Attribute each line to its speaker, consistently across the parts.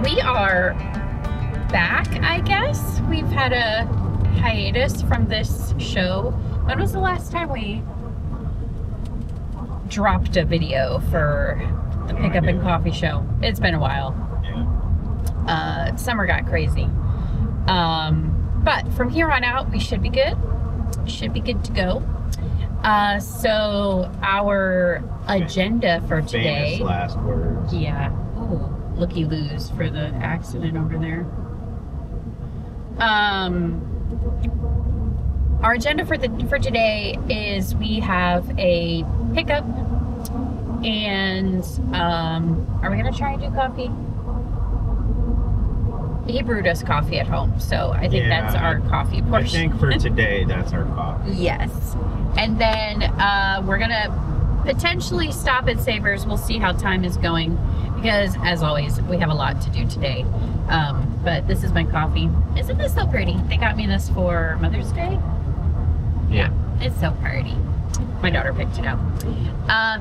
Speaker 1: We are back, I guess. We've had a hiatus from this show. When was the last time we dropped a video for the Pickup and Coffee show? It's been a while.
Speaker 2: Yeah.
Speaker 1: Summer got crazy. But from here on out, we should be good. Should be good to go. So our agenda for today.
Speaker 2: Famous last words.
Speaker 1: Yeah. Ooh, looky-loos for the accident over there. Our agenda for today is we have a pickup, and are we gonna try and do coffee? He brewed us coffee at home, so I think that's our coffee portion.
Speaker 2: I think for today, that's our coffee.
Speaker 1: Yes. And then we're gonna potentially stop at Savers. We'll see how time is going, because as always, we have a lot to do today. But this is my coffee. Isn't this so pretty? They got me this for Mother's Day.
Speaker 2: Yeah.
Speaker 1: It's so pretty. My daughter picked it out.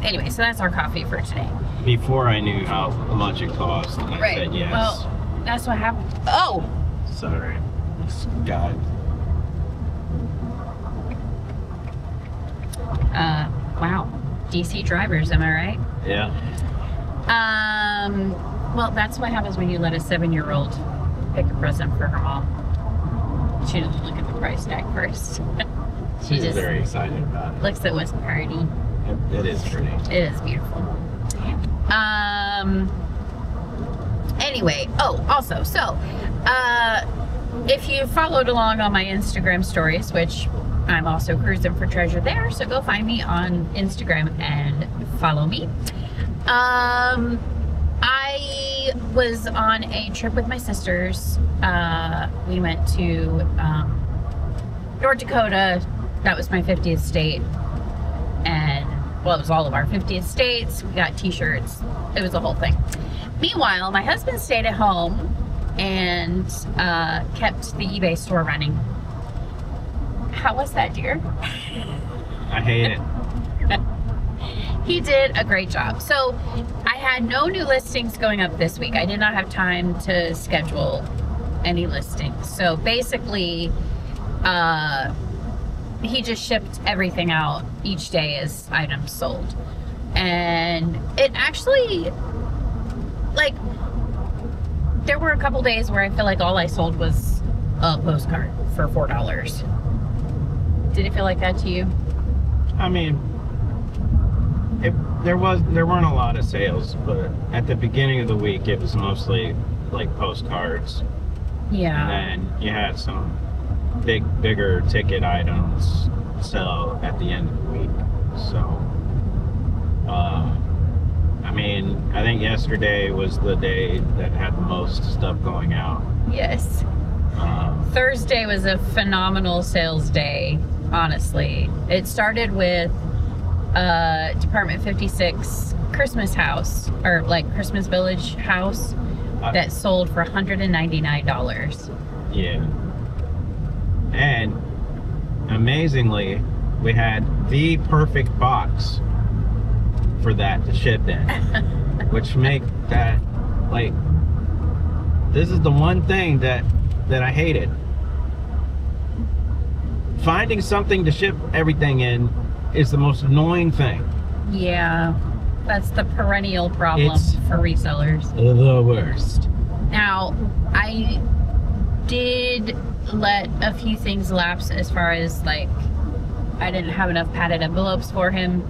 Speaker 1: Anyway, so that's our coffee for today.
Speaker 2: Before I knew how much it cost, I said yes.
Speaker 1: Well, that's what happened. Oh!
Speaker 2: Sorry. This guy.
Speaker 1: Wow. DC drivers, am I right?
Speaker 2: Yeah.
Speaker 1: Well, that's what happens when you let a 7-year-old pick a present for her mom. She doesn't look at the price tag first.
Speaker 2: She's just very excited about it.
Speaker 1: Looks at what's pretty.
Speaker 2: It is pretty.
Speaker 1: It is beautiful. Anyway, also, so, if you followed along on my Instagram stories, which I'm also cruising for treasure there, so go find me on Instagram and follow me. I was on a trip with my sisters. We went to North Dakota. That was my 50th state. And, well, it was all of our 50th states. We got t-shirts. It was a whole thing. Meanwhile, my husband stayed at home and kept the eBay store running. How was that, dear?
Speaker 2: I hate it.
Speaker 1: He did a great job. So I had no new listings going up this week. I did not have time to schedule any listings. So basically, he just shipped everything out each day as items sold. And it actually, like, there were a couple days where I feel like all I sold was a postcard for $4. Did it feel like that to you?
Speaker 2: I mean, there weren't a lot of sales, but at the beginning of the week, it was mostly like postcards.
Speaker 1: Yeah.
Speaker 2: And then you had some bigger ticket items sell at the end of the week. So, I mean, I think yesterday was the day that had the most stuff going out.
Speaker 1: Yes. Thursday was a phenomenal sales day, honestly. It started with Department 56 Christmas house, or like Christmas Village house, that sold for $199.
Speaker 2: Yeah. And amazingly, we had the perfect box for that to ship in, which make that, like, this is the one thing that I hated. Finding something to ship everything in is the most annoying thing.
Speaker 1: Yeah, that's the perennial problem for resellers.
Speaker 2: The worst.
Speaker 1: Now, I did let a few things lapse as far as, like, I didn't have enough padded envelopes for him.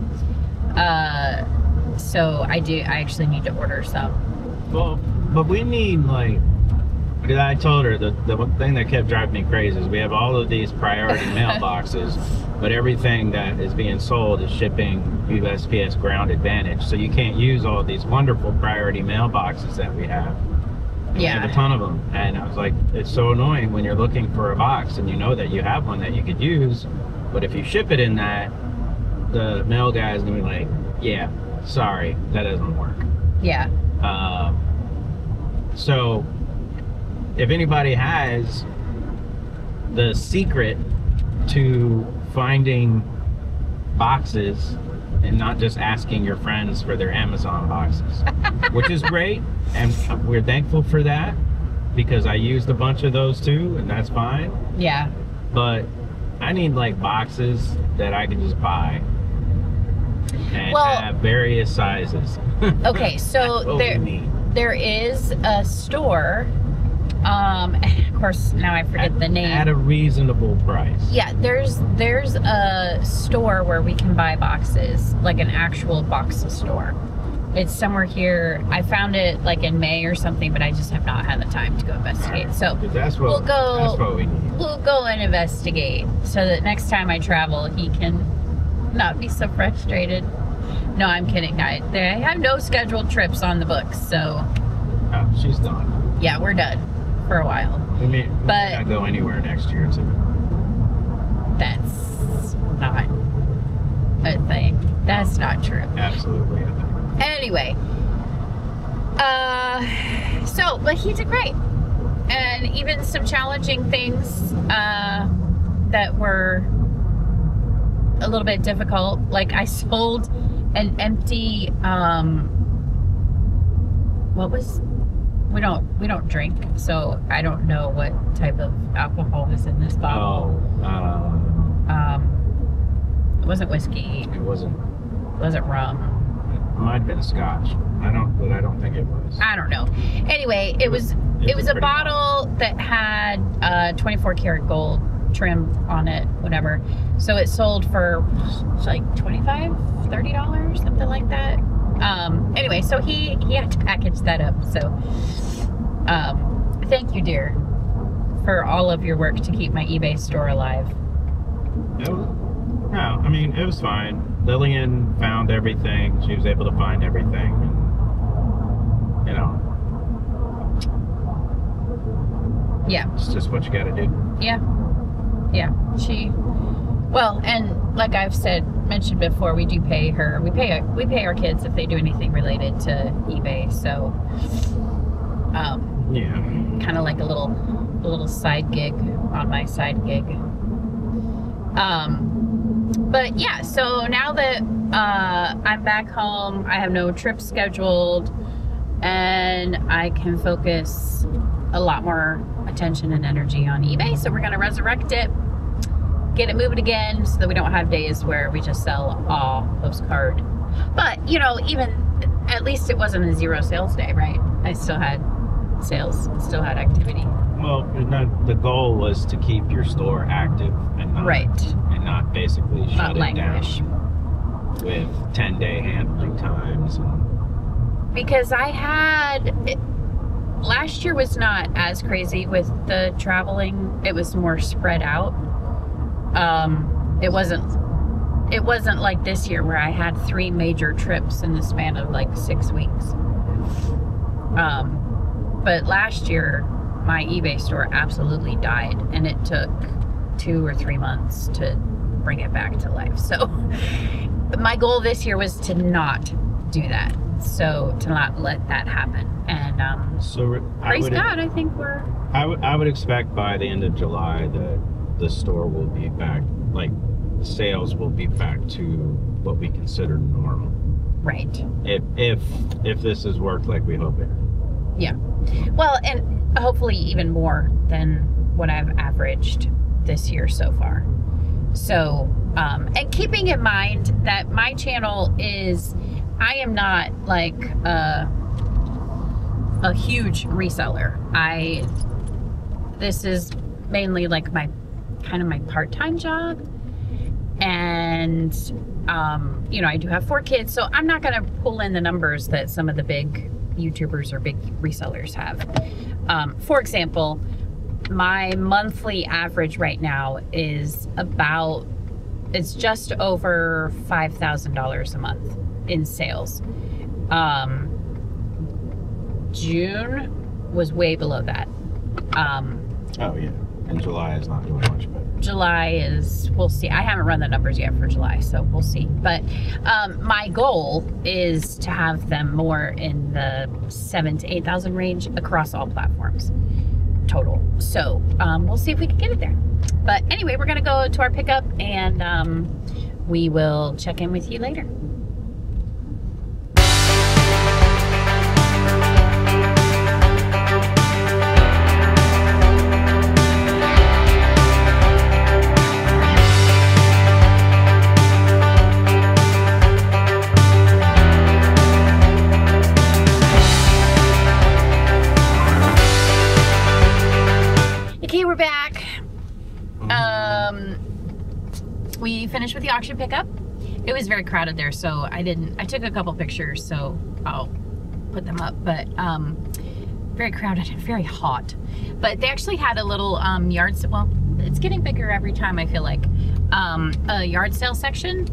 Speaker 1: So I actually need to order some.
Speaker 2: Well, but we need, like, because I told her the one thing that kept driving me crazy is we have all of these priority mailboxes, but everything that is being sold is shipping USPS Ground Advantage. So you can't use all of these wonderful priority mailboxes that we have. We have a ton of them. And I was like, it's so annoying when you're looking for a box and you know that you have one that you could use, but if you ship it in that, the mail guy is gonna be like, yeah, sorry, that doesn't work.
Speaker 1: Yeah.
Speaker 2: So if anybody has the secret to finding boxes and not just asking your friends for their Amazon boxes, which is great, and we're thankful for that because I used a bunch of those too, and that's fine.
Speaker 1: Yeah.
Speaker 2: But I need like boxes that I can just buy and have various sizes.
Speaker 1: Okay, so there is a store. Of course, now I forget the name.
Speaker 2: At a reasonable price.
Speaker 1: Yeah, there's a store where we can buy boxes, like an actual box store. It's somewhere here. I found it like in May or something, but I just have not had the time to go investigate. So
Speaker 2: that's what we need.
Speaker 1: We'll go and investigate so that next time I travel, he can not be so frustrated. No, I'm kidding. I have no scheduled trips on the books, so.
Speaker 2: Oh, she's done.
Speaker 1: Yeah, we're done for a while.
Speaker 2: We may not go anywhere next year too.
Speaker 1: That's not a thing. That's not true.
Speaker 2: Absolutely a thing.
Speaker 1: Anyway, but he did great, and even some challenging things that were a little bit difficult. Like I sold an empty. We don't drink, so I don't know what type of alcohol is in this bottle. It wasn't whiskey.
Speaker 2: It wasn't
Speaker 1: rum.
Speaker 2: It might have been scotch. I don't think it was.
Speaker 1: I don't know. Anyway, it was a bottle that had 24 karat gold trim on it, whatever. So it sold for like $25, $30, something like that. Anyway, so he had to package that up. So thank you, dear, for all of your work to keep my eBay store alive.
Speaker 2: No, I mean, it was fine. Lillian found everything. She was able to find everything. And, you know.
Speaker 1: Yeah.
Speaker 2: It's just what you gotta do.
Speaker 1: Yeah. Yeah. Well, and like I've mentioned before, we do pay her. We pay our kids if they do anything related to eBay. So,
Speaker 2: yeah.
Speaker 1: Kind of like a little side gig on my side gig. But yeah, so now that I'm back home, I have no trips scheduled, and I can focus a lot more attention and energy on eBay. So we're gonna resurrect it, get it moving again, so that we don't have days where we just sell all postcard. But you know, even at least it wasn't a 0 sales day, right? I still had sales, still had activity.
Speaker 2: Well, the goal was to keep your store active and not basically shut it down with 10-day handling times.
Speaker 1: Because last year was not as crazy with the traveling. It was more spread out. It wasn't like this year where I had 3 major trips in the span of like 6 weeks. But last year, my eBay store absolutely died, and it took 2 or 3 months to bring it back to life. So my goal this year was to not do that. So to not let that happen. And praise God, I think
Speaker 2: I would expect by the end of July that the store will be back, like sales will be back to what we consider normal.
Speaker 1: Right.
Speaker 2: If this has worked like we hope it.
Speaker 1: Yeah. Well, and hopefully even more than what I've averaged this year so far. So, and keeping in mind that my channel I am not like a huge reseller. This is mainly like my part-time job. And, you know, I do have 4 kids, so I'm not going to pull in the numbers that some of the big YouTubers or big resellers have. For example, my monthly average right now is it's just over $5,000 a month in sales. June was way below that.
Speaker 2: Oh yeah, and July is not doing much better.
Speaker 1: July we'll see. I haven't run the numbers yet for July, so we'll see. But my goal is to have them more in the 7,000 to 8,000 range across all platforms total. So we'll see if we can get it there. But anyway, we're gonna go to our pickup, and we will check in with you later. We finished with the auction pickup. It was very crowded there, so I took a couple pictures, so I'll put them up, but very crowded and very hot. But they actually had a little yard sale. Well, it's getting bigger every time, I feel like. A yard sale section.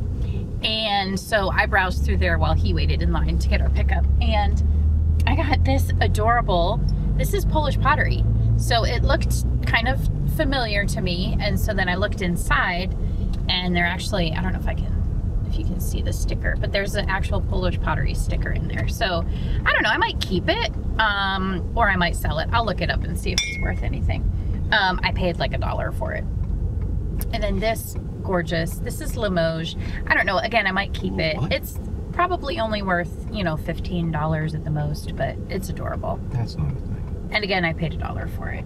Speaker 1: And so I browsed through there while he waited in line to get our pickup. And I got this adorable, this is Polish pottery. So it looked kind of familiar to me. And so then I looked inside, and they're actually, I don't know if you can see the sticker, but there's an actual Polish pottery sticker in there. So I don't know, I might keep it, or I might sell it. I'll look it up and see if it's worth anything. I paid like $1 for it. And then this gorgeous, this is Limoges. I don't know, again, I might keep it.
Speaker 2: What?
Speaker 1: It's probably only worth, you know, $15 at the most, but it's adorable.
Speaker 2: That's not a thing.
Speaker 1: And again, I paid $1 for it.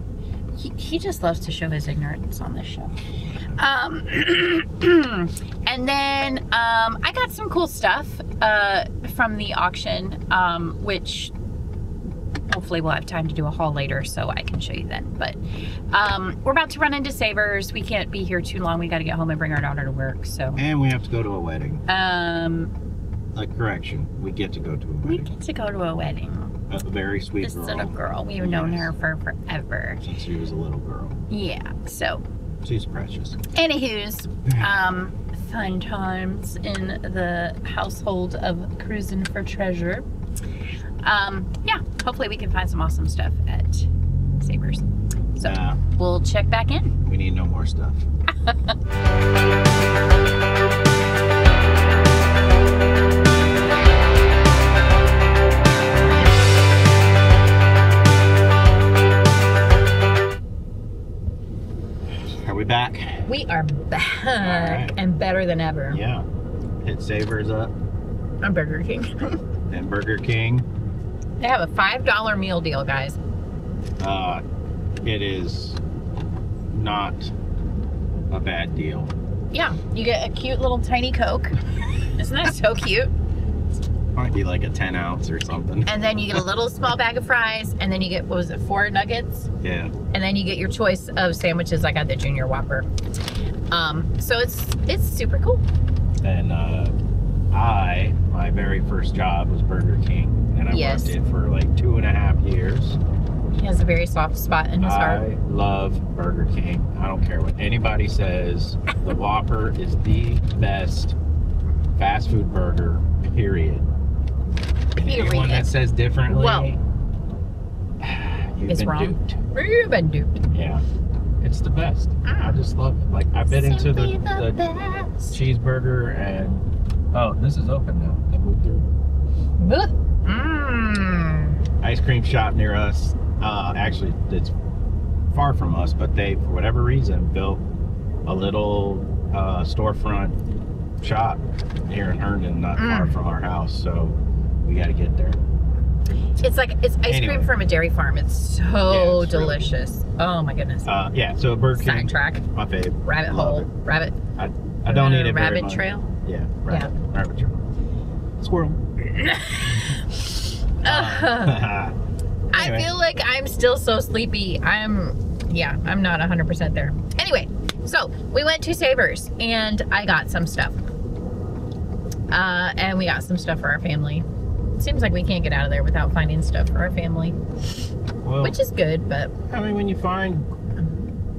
Speaker 1: He just loves to show his ignorance on this show. And then I got some cool stuff from the auction, which hopefully we'll have time to do a haul later so I can show you then. But we're about to run into Savers. We can't be here too long. We got to get home and bring our daughter to work. So.
Speaker 2: And we have to go to a wedding. Correction, we get to go to a wedding.
Speaker 1: We get to go to a wedding.
Speaker 2: A very sweet
Speaker 1: this
Speaker 2: girl.
Speaker 1: This little girl. We've known her for forever.
Speaker 2: Since she was a little girl.
Speaker 1: Yeah, so.
Speaker 2: She's precious.
Speaker 1: Anywho's, fun times in the household of cruising for treasure. Yeah, hopefully we can find some awesome stuff at Savers. So we'll check back in.
Speaker 2: We need no more stuff. Are we back?
Speaker 1: We are back, and better than ever.
Speaker 2: Yeah. Hit Savers up.
Speaker 1: On Burger King.
Speaker 2: And Burger King.
Speaker 1: They have a $5 meal deal, guys.
Speaker 2: It is not a bad deal.
Speaker 1: Yeah, you get a cute little tiny Coke. Isn't that so cute?
Speaker 2: Might be like a 10 ounce or something.
Speaker 1: And then you get a little small bag of fries, and then you get, what was it, 4 nuggets?
Speaker 2: Yeah.
Speaker 1: And then you get your choice of sandwiches. I got the Junior Whopper. So it's super cool.
Speaker 2: And my very first job was Burger King, and I worked it for like 2.5 years.
Speaker 1: He has a very soft spot in his heart.
Speaker 2: I love Burger King. I don't care what anybody says. The Whopper is the best fast food burger, period. Anyone that says differently,
Speaker 1: well,
Speaker 2: you've been duped.
Speaker 1: You've been duped.
Speaker 2: Yeah. It's the best. I just love it. Like, I've been into the cheeseburger, and oh, this is open now. I moved through. Ice cream shop near us. Actually, it's far from us, but they, for whatever reason, built a little storefront shop here in Herndon, not far from our house. So we got to get there.
Speaker 1: It's ice cream from a dairy farm. It's so delicious. Really oh my goodness.
Speaker 2: Yeah, so Burger King.
Speaker 1: Sidetrack.
Speaker 2: My fave.
Speaker 1: Rabbit hole. Rabbit.
Speaker 2: I don't eat it very
Speaker 1: Rabbit
Speaker 2: much.
Speaker 1: trail.
Speaker 2: Yeah. Rabbit trail. Squirrel.
Speaker 1: I feel like I'm still so sleepy. I'm not 100% there. Anyway, so we went to Savers and I got some stuff. And we got some stuff for our family. Seems like we can't get out of there without finding stuff for our family, well, which is good, but
Speaker 2: I mean, when you find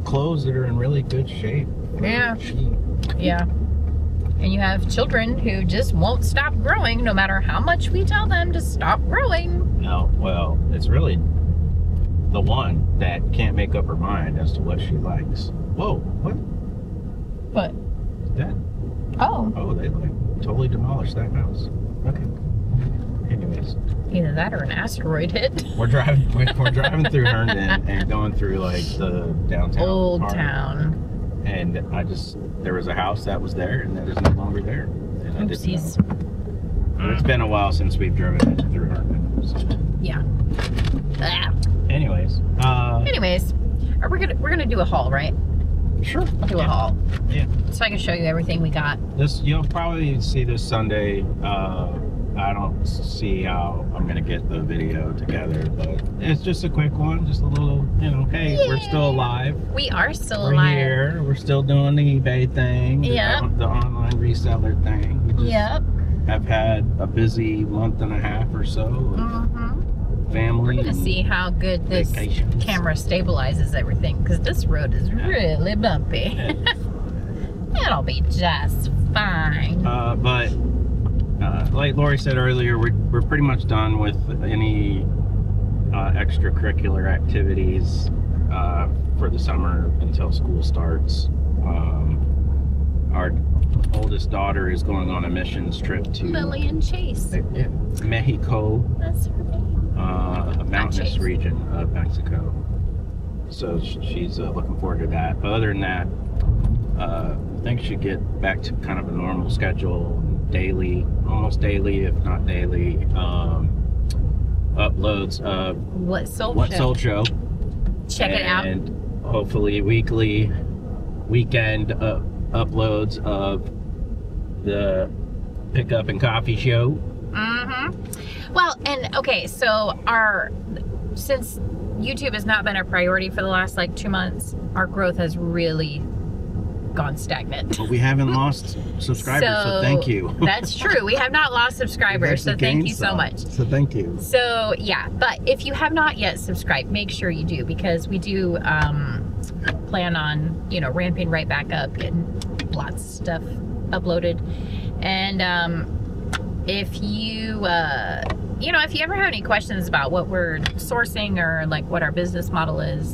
Speaker 2: clothes that are in really good shape, cheap.
Speaker 1: Yeah, and you have children who just won't stop growing no matter how much we tell them to stop growing.
Speaker 2: No, well, it's really the one that can't make up her mind as to what she likes. Whoa, what? That?
Speaker 1: Oh,
Speaker 2: they like totally demolished that house. Okay. Anyways,
Speaker 1: either that or an asteroid hit.
Speaker 2: We're driving through Herndon and going through like the downtown
Speaker 1: old
Speaker 2: part.
Speaker 1: Town.
Speaker 2: And there was a house that was there and that is no longer there. And I didn't know. It's been a while since we've driven through Herndon. So.
Speaker 1: Yeah.
Speaker 2: Anyways,
Speaker 1: we're gonna do a haul, right?
Speaker 2: Sure.
Speaker 1: I'll do a haul.
Speaker 2: Yeah.
Speaker 1: So I can show you everything we got.
Speaker 2: You'll probably see this Sunday. I don't see how I'm gonna get the video together, but it's just a quick one, just a little, you know, hey, we're still alive.
Speaker 1: We are still
Speaker 2: We're
Speaker 1: alive.
Speaker 2: here. We're still doing the eBay thing, the online reseller thing. We just have had a busy month and a half or so of family.
Speaker 1: We're gonna see how good this camera stabilizes everything, because this road is really bumpy. It'll be just fine.
Speaker 2: But like Lori said earlier, we're pretty much done with any extracurricular activities for the summer until school starts. Our oldest daughter is going on a missions trip to
Speaker 1: Lillian Chase.
Speaker 2: Mexico.
Speaker 1: That's her name.
Speaker 2: A mountainous region of Mexico. So she's looking forward to that. But other than that, I think she should get back to kind of a normal schedule, daily, almost daily, if not daily, uploads of
Speaker 1: What Sold
Speaker 2: Show.
Speaker 1: Check it out.
Speaker 2: And hopefully weekly, weekend uploads of the Pickup and Coffee Show.
Speaker 1: Well, and okay, so since YouTube has not been a priority for the last like 2 months, our growth has really gone stagnant.
Speaker 2: But we haven't lost subscribers, so thank you.
Speaker 1: That's true. We have not lost subscribers, so thank you so much.
Speaker 2: So thank you.
Speaker 1: So yeah, but if you have not yet subscribed, make sure you do, because we do plan on, you know, ramping right back up, getting lots of stuff uploaded. And if you you know, if you ever have any questions about what we're sourcing or like what our business model is,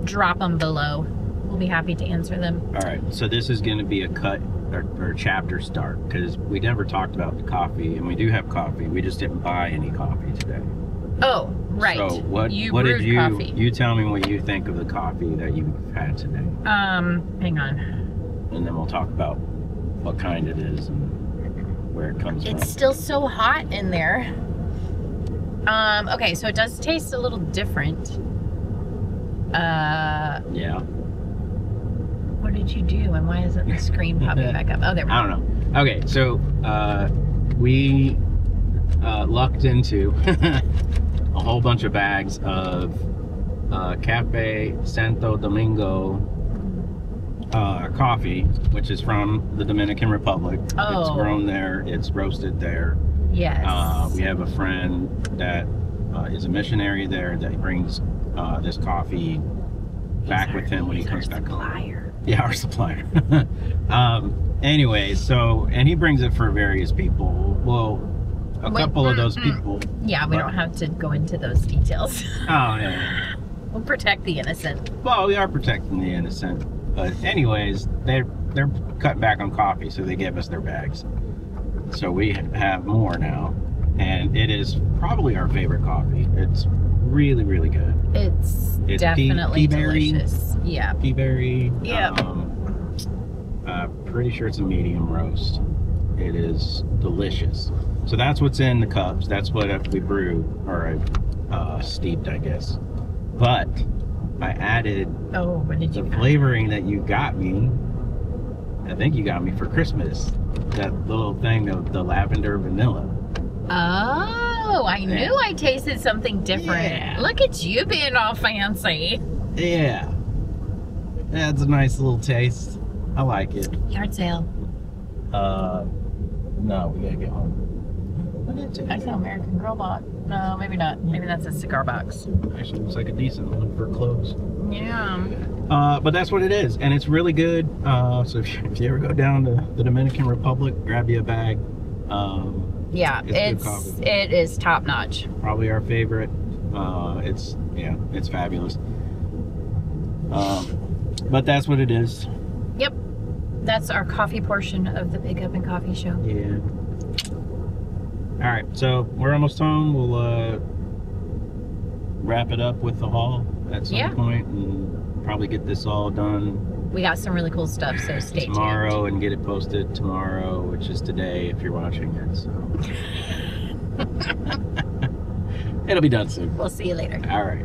Speaker 1: drop them below. We'll be happy to answer them.
Speaker 2: All right, so this is going to be a cut or chapter start, because we never talked about the coffee, and we do have coffee. We just didn't buy any coffee today.
Speaker 1: Oh, right.
Speaker 2: So what did you tell me what you think of the coffee that you've had today?
Speaker 1: Hang on.
Speaker 2: And then we'll talk about what kind it is and where it comes from.
Speaker 1: It's still so hot in there. Okay, so it does taste a little different.
Speaker 2: Yeah.
Speaker 1: What did you do, and why isn't the screen popping back up? Oh, there we go.
Speaker 2: I don't know. Okay, so we lucked into a whole bunch of bags of Cafe Santo Domingo coffee, which is from the Dominican Republic.
Speaker 1: Oh.
Speaker 2: It's grown there. It's roasted there.
Speaker 1: Yes.
Speaker 2: We have a friend that is a missionary there that brings this coffee back with him when he comes back home. Yeah, our supplier. Anyway, so, and he brings it for various people. Well, a couple of those people.
Speaker 1: Yeah, we don't have to go into those details.
Speaker 2: Oh, yeah.
Speaker 1: We'll protect the innocent.
Speaker 2: Well, we are protecting the innocent. But anyways, they're cutting back on coffee, so they gave us their bags. So we have more now. And it is probably our favorite coffee. It's really, really good.
Speaker 1: It's definitely delicious. Yeah.
Speaker 2: Pea berry.
Speaker 1: Yeah.
Speaker 2: Pretty sure it's a medium roast. It is delicious. So that's what's in the cups. That's what we brew, or steeped, I guess. But I added
Speaker 1: what did you
Speaker 2: the flavoring that you got me. I think you got me for Christmas. That little thing of the lavender vanilla.
Speaker 1: Oh, I knew I tasted something different.
Speaker 2: Yeah.
Speaker 1: Look at you being all fancy.
Speaker 2: Yeah. That's a nice little taste. I like it.
Speaker 1: Yard sale.
Speaker 2: No, we gotta get home.
Speaker 1: I saw American Girl Box. No, maybe not. Maybe that's a cigar box.
Speaker 2: Actually, looks like a decent one for clothes.
Speaker 1: Yeah.
Speaker 2: But that's what it is, and it's really good. So if you ever go down to the Dominican Republic, grab you a bag.
Speaker 1: Yeah, it is top notch.
Speaker 2: Probably our favorite. It's fabulous. But that's what it is.
Speaker 1: Yep. That's our coffee portion of the Pickup and Coffee Show.
Speaker 2: Yeah. All right, so we're almost home. We'll wrap it up with the haul at some point, and probably get this all done.
Speaker 1: We got some really cool stuff, so stay
Speaker 2: tomorrow
Speaker 1: tuned.
Speaker 2: And get it posted tomorrow, which is today if you're watching it. So it'll be done soon.
Speaker 1: We'll see you later.
Speaker 2: All right.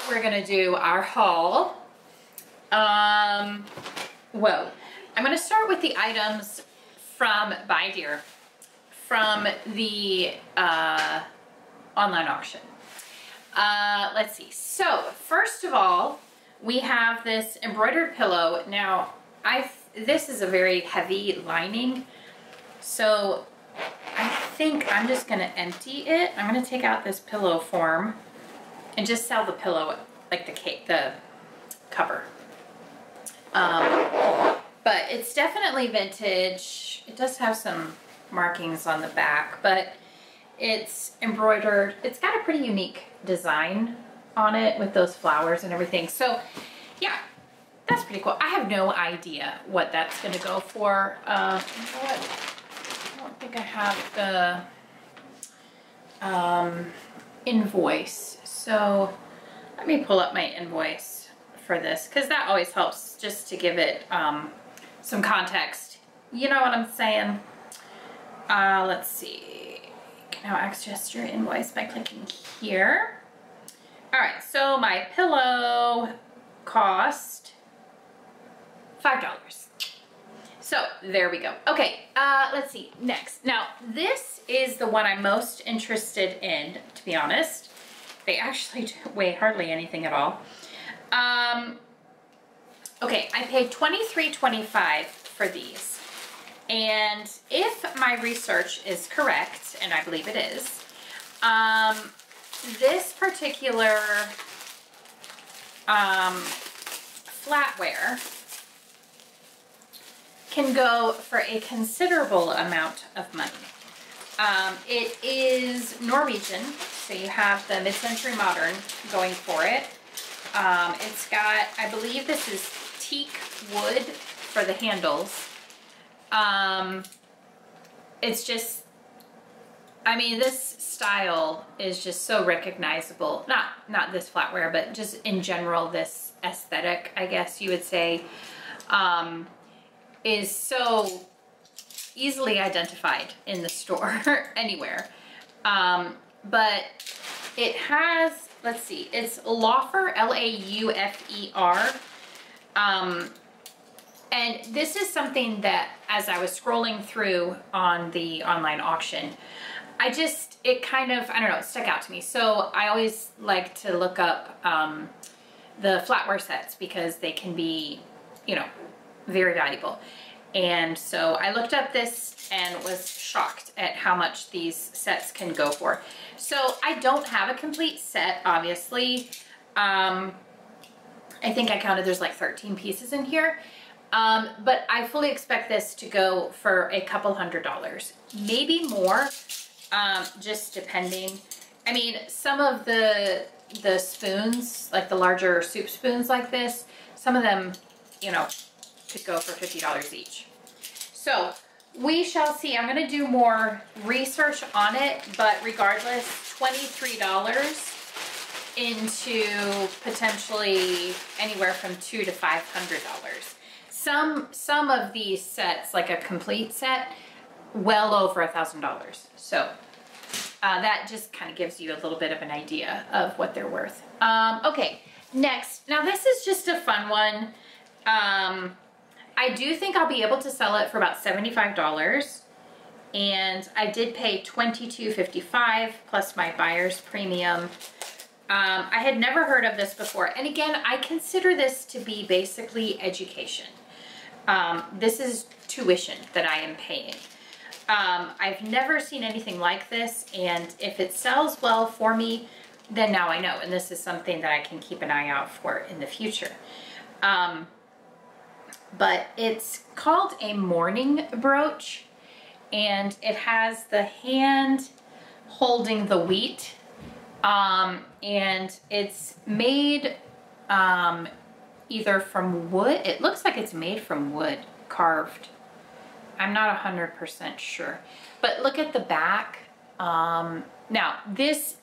Speaker 1: we're gonna do our haul. Whoa. I'm gonna start with the items from Buy Dear from the online auction. Let's see. So first of all, we have this embroidered pillow. Now, this is a very heavy lining, so I think I'm just gonna empty it. I'm gonna take out this pillow form and just sell the pillow, like the cover. But it's definitely vintage. It does have some markings on the back, but it's embroidered. It's got a pretty unique design on it with those flowers and everything. So yeah, that's pretty cool. I have no idea what that's gonna go for. You know what? I don't think I have the invoice. So let me pull up my invoice for this, because that always helps just to give it some context. You know what I'm saying? Let's see. You can now access your invoice by clicking here. All right, so my pillow cost $5. So there we go. Okay, let's see, next. Now, this is the one I'm most interested in, to be honest. They actually weigh hardly anything at all. Okay, I paid $23.25 for these. And if my research is correct, and I believe it is, this particular flatware can go for a considerable amount of money. It is Norwegian, so you have the mid-century modern going for it. It's got, I believe this is teak wood for the handles. It's just, I mean, this style is just so recognizable. Not this flatware, but just in general, this aesthetic, I guess you would say, is so easily identified in the store anywhere. But it has, let's see, it's Laufer, L-A-U-F-E-R. And this is something that, as I was scrolling through on the online auction, it kind of, I don't know, it stuck out to me. So I always like to look up the flatware sets, because they can be, you know, very valuable. And so I looked up this and was shocked at how much these sets can go for. So I don't have a complete set, obviously. I think I counted there's like 13 pieces in here. But I fully expect this to go for a couple $100s, maybe more, just depending. I mean, some of the spoons, like the larger soup spoons like this, some of them, you know, could go for $50 each. So we shall see. I'm going to do more research on it, but regardless, $23 into potentially anywhere from $200 to $500. Some of these sets, like a complete set, well over $1,000. So that just kind of gives you a little bit of an idea of what they're worth. Okay, next. Now this is just a fun one. I do think I'll be able to sell it for about $75. And I did pay $22.55 plus my buyer's premium. I had never heard of this before. And again, I consider this to be basically education. This is tuition that I am paying. I've never seen anything like this, and if it sells well for me, then now I know, and this is something that I can keep an eye out for in the future. But it's called a morning brooch, and it has the hand holding the wheat, and it's made either from wood. It looks like it's made from wood, carved. I'm not 100% sure, but look at the back. Now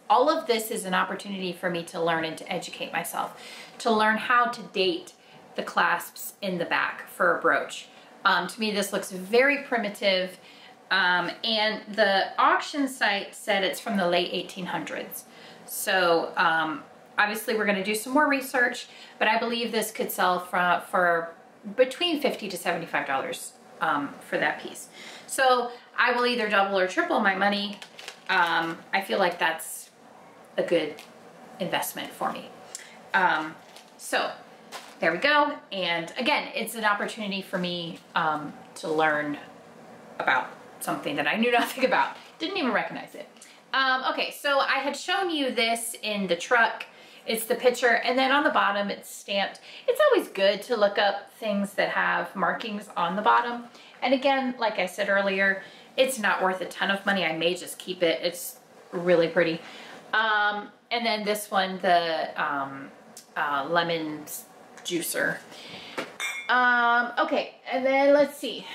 Speaker 1: all of this is an opportunity for me to learn and to educate myself, to learn how to date the clasps in the back for a brooch. To me, this looks very primitive, and the auction site said it's from the late 1800s. So Obviously, we're going to do some more research, but I believe this could sell for between $50 to $75 for that piece. So I will either double or triple my money. I feel like that's a good investment for me. So there we go. And again, it's an opportunity for me to learn about something that I knew nothing about. Didn't even recognize it. Okay, so I had shown you this in the truck. It's the picture, and then on the bottom it's stamped. It's always good to look up things that have markings on the bottom. And again, like I said earlier, it's not worth a ton of money. I may just keep it. It's really pretty. And then this one, the lemon juicer. Okay, and then let's see.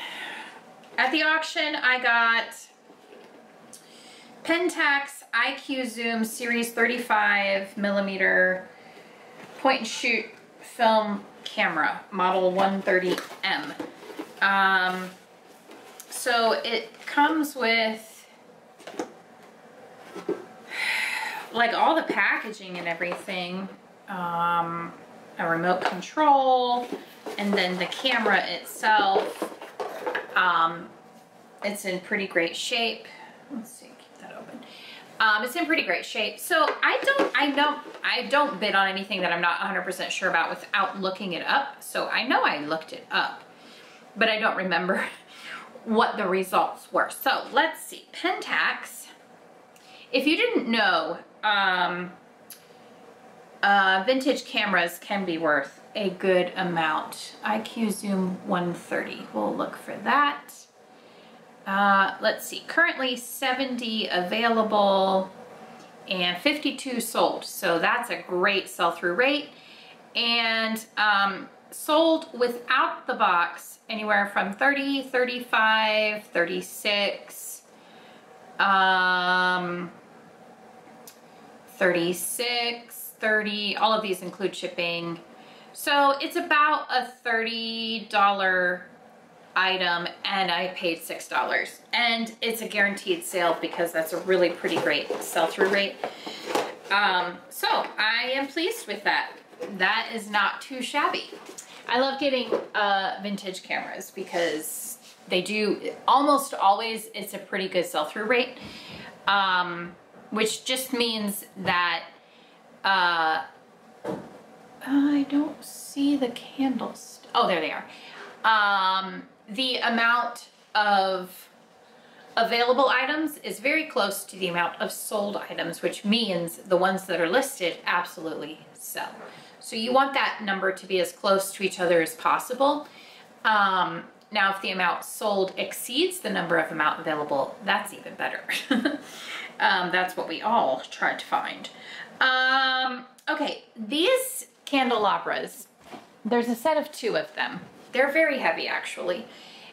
Speaker 1: At the auction, I got Pentax IQ Zoom Series 35 millimeter point and shoot film camera, model 130M. So it comes with like all the packaging and everything, a remote control, and then the camera itself. It's in pretty great shape. Let's see, keep that open. It's in pretty great shape. So I don't bid on anything that I'm not 100% sure about without looking it up. So I know I looked it up, but I don't remember what the results were. So let's see, Pentax. If you didn't know, vintage cameras can be worth a good amount. IQ Zoom 130, we'll look for that. Let's see, currently 70 available and 52 sold. So that's a great sell-through rate. And sold without the box anywhere from 30, 35, 36, 36, 30, all of these include shipping. So it's about a $30 item, and I paid $6. And it's a guaranteed sale because that's a really pretty great sell-through rate. So I am pleased with that. That is not too shabby. I love getting vintage cameras because they do, almost always, it's a pretty good sell-through rate, which just means that I don't see the candles. Oh, there they are. The amount of available items is very close to the amount of sold items, which means the ones that are listed absolutely sell. So you want that number to be as close to each other as possible. Now, if the amount sold exceeds the number of amount available, that's even better. That's what we all try to find. Okay, these candelabras, there's a set of 2 of them. They're very heavy, actually.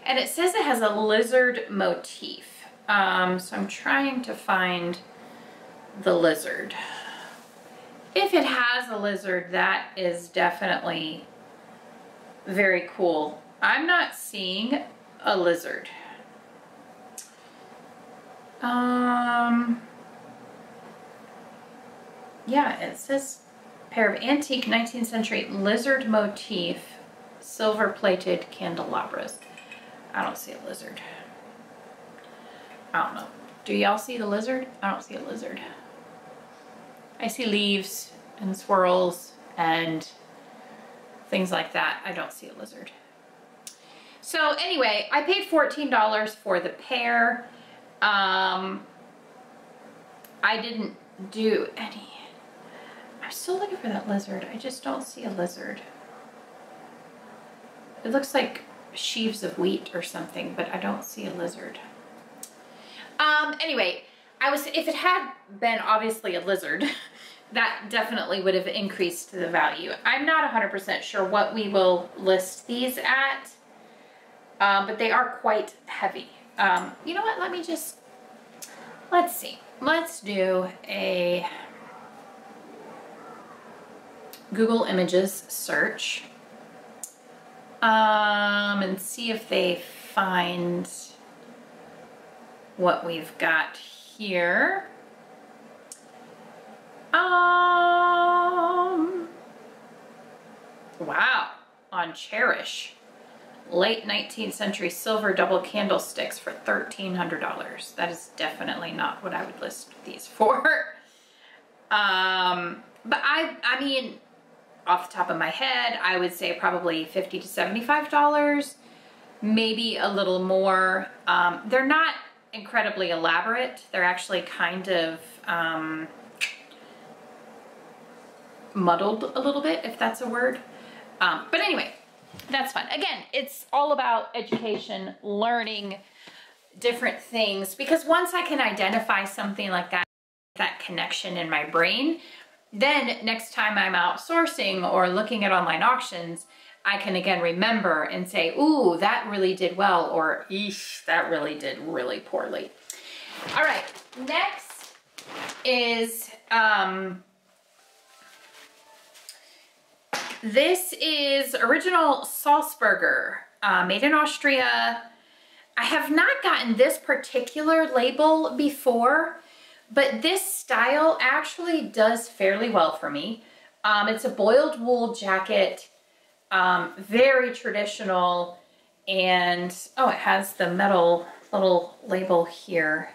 Speaker 1: And it says it has a lizard motif. So I'm trying to find the lizard. If it has a lizard, that is definitely very cool. I'm not seeing a lizard. Yeah, it says pair of antique 19th century lizard motif silver plated candelabras. I don't see a lizard. I don't know. Do y'all see the lizard? I don't see a lizard. I see leaves and swirls and things like that. I don't see a lizard. So anyway, I paid $14 for the pair. I didn't do any. I'm still looking for that lizard. I just don't see a lizard. It looks like sheaves of wheat or something, but I don't see a lizard. Anyway, if it had been obviously a lizard, that definitely would have increased the value. I'm not 100% sure what we will list these at, but they are quite heavy. You know what, let's see. Let's do a Google Images search and see if they find what we've got here. Wow, on Cherish. Late 19th century silver double candlesticks for $1,300. That is definitely not what I would list these for. But I mean, off the top of my head, I would say probably $50 to $75, maybe a little more. They're not incredibly elaborate. They're actually kind of muddled a little bit, if that's a word. But anyway, that's fun. Again, it's all about education, learning different things, because once I can identify something like that connection in my brain, then next time I'm outsourcing or looking at online auctions, I can again remember and say, ooh, that really did well, or eesh, that really did really poorly. All right, next is, this is original Salzburger, made in Austria. I have not gotten this particular label before, but this style actually does fairly well for me. It's a boiled wool jacket, very traditional, and oh, it has the metal little label here.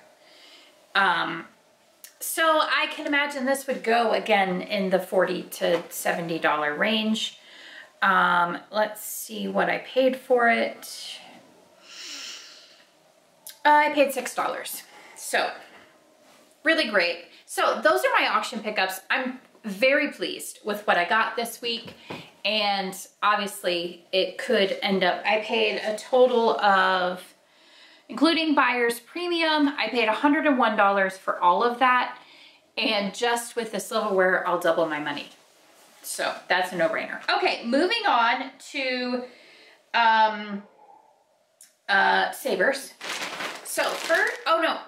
Speaker 1: So I can imagine this would go again in the $40 to $70 range. Let's see what I paid for it. I paid $6. So really great. So those are my auction pickups. I'm very pleased with what I got this week. And obviously it could end up, I paid a total of, including buyer's premium, I paid $101 for all of that. And just with the silverware, I'll double my money. So that's a no-brainer. Okay, moving on to Savers. So first, oh no,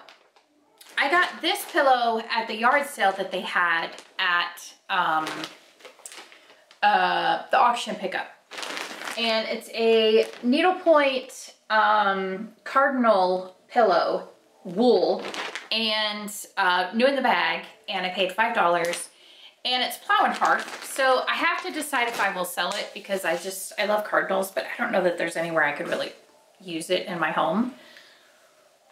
Speaker 1: I got this pillow at the yard sale that they had at the auction pickup. And it's a needlepoint cardinal pillow, wool, and new in the bag, and I paid $5. And it's plow and hearth, so I have to decide if I will sell it, because I love cardinals, but I don't know that there's anywhere I could really use it in my home.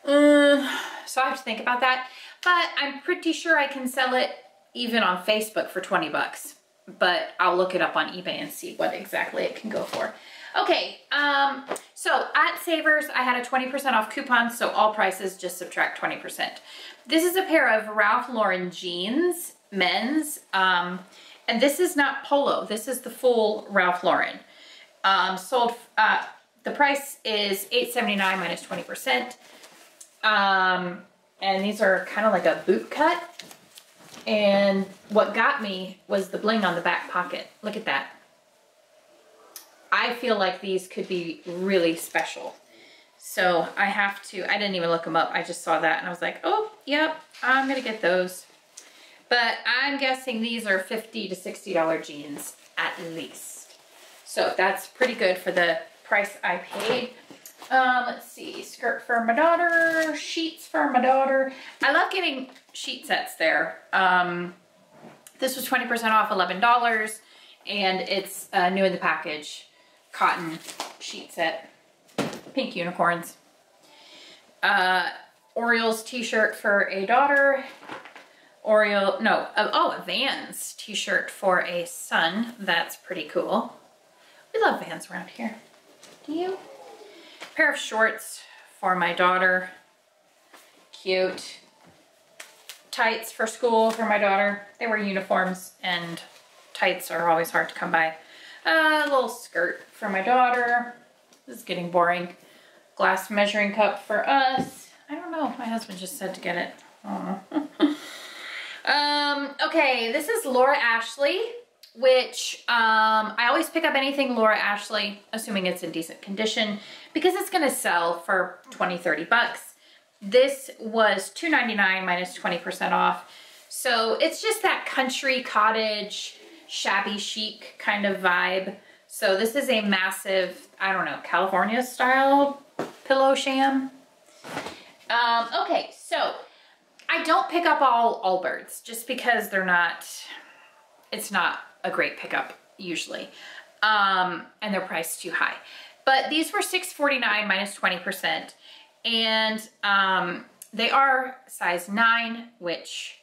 Speaker 1: So I have to think about that. But I'm pretty sure I can sell it even on Facebook for 20 bucks. But I'll look it up on eBay and see what exactly it can go for. Okay, so at Savers, I had a 20% off coupon, so all prices just subtract 20%. This is a pair of Ralph Lauren jeans, men's, and this is not polo. This is the full Ralph Lauren. Sold, the price is $8.79 minus 20%. And these are kind of like a boot cut. And what got me was the bling on the back pocket. Look at that. I feel like these could be really special. So I didn't even look them up. I just saw that and I was like, oh, yep, I'm gonna get those. But I'm guessing these are $50 to $60 jeans at least. So that's pretty good for the price I paid. Let's see, skirt for my daughter, sheets for my daughter. I love getting sheet sets there. This was 20% off, $11, and it's new in the package, cotton sheet set, pink unicorns. Orioles t-shirt for a daughter. A Vans t-shirt for a son. That's pretty cool. We love Vans around here. Do you? Pair of shorts for my daughter. Cute. Tights for school for my daughter. They wear uniforms and tights are always hard to come by. A little skirt for my daughter. This is getting boring. Glass measuring cup for us. I don't know. My husband just said to get it. Okay, this is Laura Ashley, which I always pick up anything Laura Ashley, assuming it's in decent condition, because it's going to sell for 20, 30 bucks. This was $2.99 minus 20% off. So it's just that country cottage, shabby chic kind of vibe. So this is a massive, I don't know, California style pillow sham. Okay, so I don't pick up all Allbirds just because it's not a great pickup usually. and they're priced too high. But these were $6.49 minus 20%. And they are size 9, which,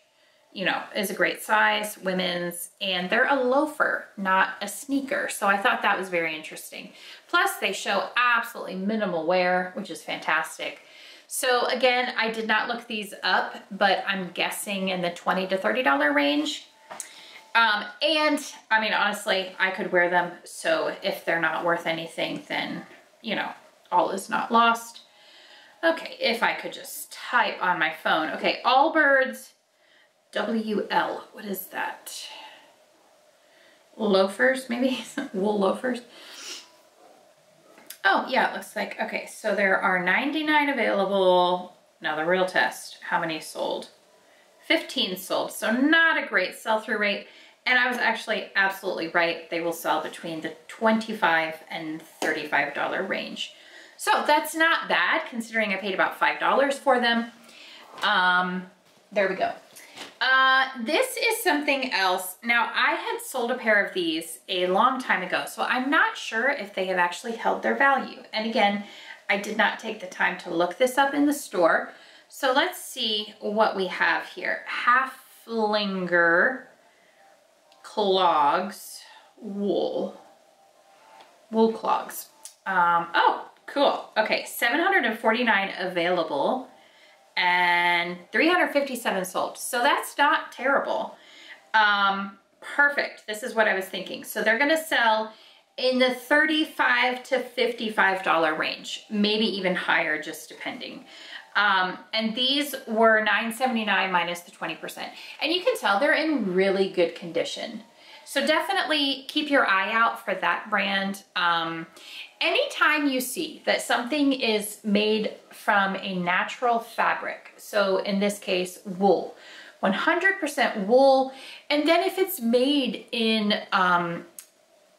Speaker 1: you know, is a great size, women's, and they're a loafer, not a sneaker. So I thought that was very interesting. Plus they show absolutely minimal wear, which is fantastic. So again, I did not look these up, but I'm guessing in the $20 to $30 range. And I mean, honestly, I could wear them. So if they're not worth anything, then, you know, all is not lost. Okay, if I could just type on my phone. Okay, Allbirds WL, what is that? Loafers, maybe? Wool loafers. Oh, yeah, it looks like, okay, so there are 99 available. Now the real test, how many sold? 15 sold, so not a great sell-through rate. And I was actually absolutely right. They will sell between the $25 and $35 range. So that's not bad considering I paid about $5 for them. There we go. This is something else. Now I had sold a pair of these a long time ago, so I'm not sure if they have actually held their value. And again, I did not take the time to look this up in the store. So let's see what we have here. Haflinger clogs, wool clogs. Oh, cool. Okay, 749 available and 357 sold. So that's not terrible. Perfect. This is what I was thinking. So they're going to sell in the $35 to $55 range, maybe even higher, just depending. And these were $9.79 minus the 20%. And you can tell they're in really good condition. So definitely keep your eye out for that brand. Anytime you see that something is made from a natural fabric, so in this case, wool, 100% wool, and then if it's made in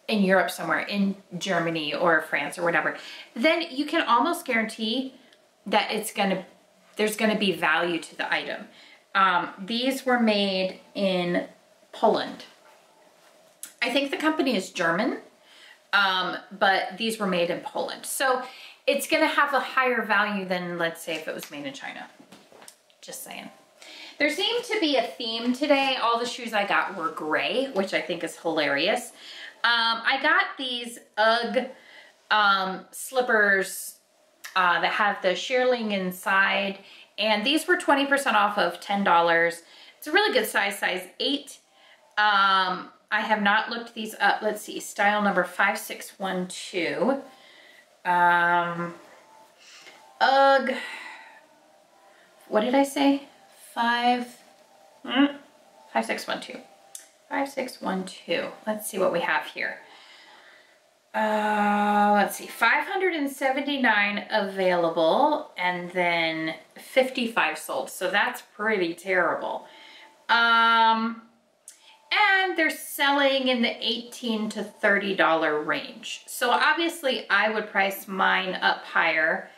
Speaker 1: Europe somewhere, in Germany or France or whatever, then you can almost guarantee that there's gonna be value to the item. These were made in Poland. I think the company is German, but these were made in Poland. So it's gonna have a higher value than, let's say, if it was made in China. Just saying. There seemed to be a theme today. All the shoes I got were gray, which I think is hilarious. I got these UGG slippers that have the shearling inside, and these were 20% off of $10. It's a really good size 8. I have not looked these up. Let's see, style number 5612. UGG, what did I say? 5612. 5612. Let's see what we have here. Let's see, 579 available and then 55 sold. So that's pretty terrible. And they're selling in the $18 to $30 range. So obviously I would price mine up higher.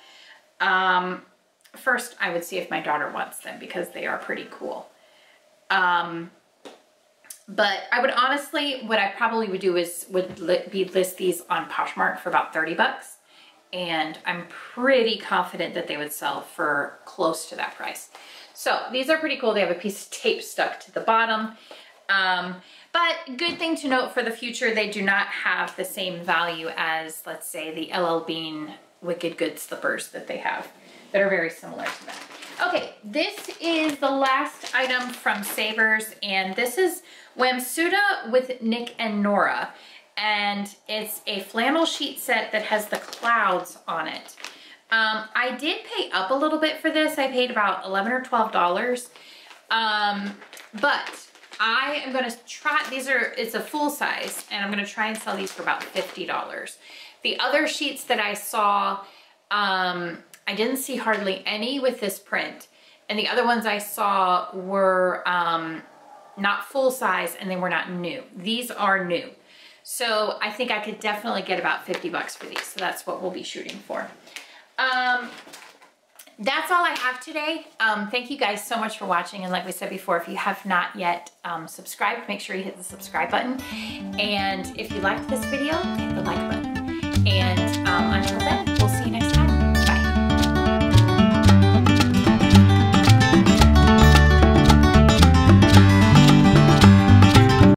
Speaker 1: First, I would see if my daughter wants them because they are pretty cool. But I would honestly, what I probably would do is list these on Poshmark for about 30 bucks. And I'm pretty confident that they would sell for close to that price. So these are pretty cool. They have a piece of tape stuck to the bottom. But good thing to note for the future, they do not have the same value as, let's say, the LL Bean Wicked Good slippers that they have that are very similar to them. Okay, this is the last item from Savers, and this is Wamsuda with Nick and Nora. And it's a flannel sheet set that has the clouds on it. I did pay up a little bit for this. I paid about $11 or $12. But I am gonna try, it's a full size, and I'm gonna try and sell these for about $50. The other sheets that I saw, I didn't see hardly any with this print. And the other ones I saw were not full size and they were not new. These are new. So I think I could definitely get about 50 bucks for these. So that's what we'll be shooting for. that's all I have today. Thank you guys so much for watching. And like we said before, if you have not yet subscribed, make sure you hit the subscribe button. And if you liked this video, hit the like button. And until then, we'll